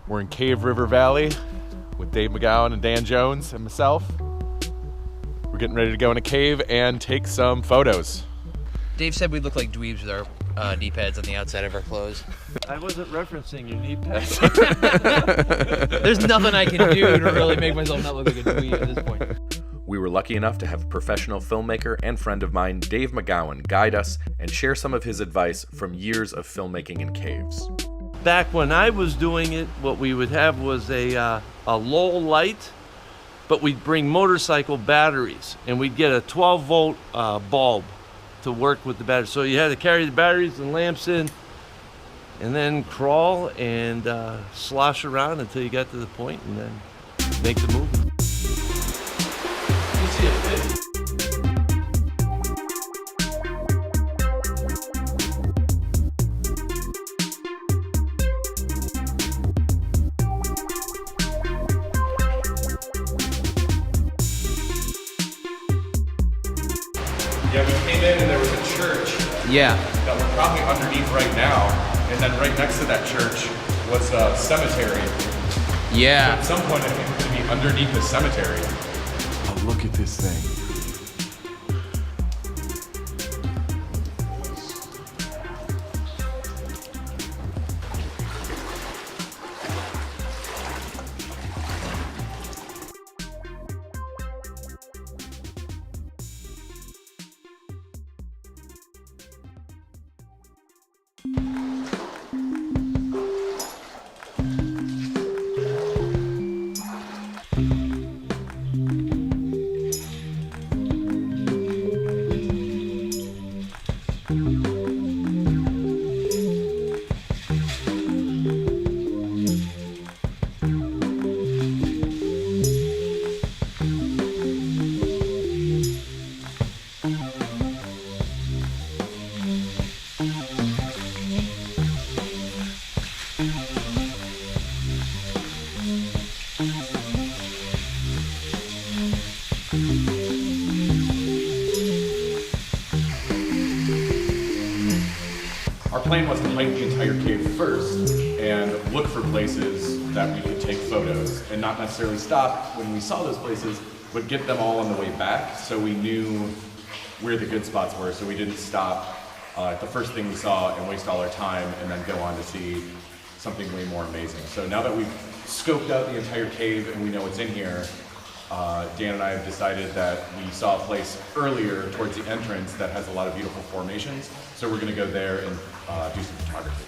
We're in Cave River Valley with Dave McGowan and Dan Jones and myself. We're getting ready to go in a cave and take some photos. Dave said we look like dweebs with our knee pads on the outside of our clothes. I wasn't referencing your knee pads. There's nothing I can do to really make myself not look like a dweeb at this point. We were lucky enough to have professional filmmaker and friend of mine, Dave McGowan, guide us and share some of his advice from years of filmmaking in caves. Back when I was doing it, what we would have was a low light, but we'd bring motorcycle batteries, and we'd get a 12-volt bulb to work with the batteries. So you had to carry the batteries and lamps in, and then crawl and slosh around until you got to the point, and then make the movie. You see a fit? Yeah, we came in and there was a church Yeah. that we're probably underneath right now, and then right next to that church was a cemetery. Yeah. At some point I think we're gonna be underneath the cemetery. Oh, look at this thing. Our plan was to hike the entire cave first and look for places that we could take photos and not necessarily stop when we saw those places, but get them all on the way back so we knew where the good spots were, so we didn't stop at the first thing we saw and waste all our time and then go on to see something way more amazing. So now that we've scoped out the entire cave and we know what's in here, Dan and I have decided that we saw a place earlier towards the entrance that has a lot of beautiful formations, so we're going to go there and do some photography.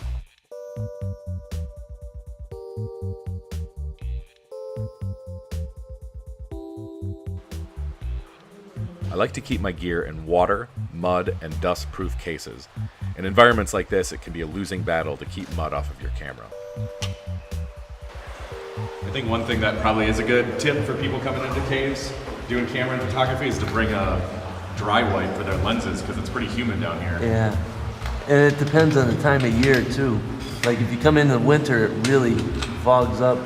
I like to keep my gear in water, mud, and dust-proof cases. In environments like this, it can be a losing battle to keep mud off of your camera. I think one thing that probably is a good tip for people coming into caves doing camera and photography is to bring a dry wipe for their lenses because it's pretty humid down here. Yeah, and it depends on the time of year too. Like if you come in the winter, it really fogs up.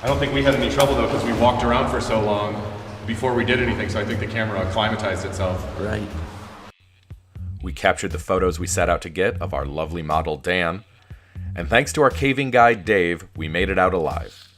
I don't think we had any trouble though because we walked around for so long before we did anything, so I think the camera acclimatized itself. Right. We captured the photos we set out to get of our lovely model Dan, and thanks to our caving guide Dave, we made it out alive.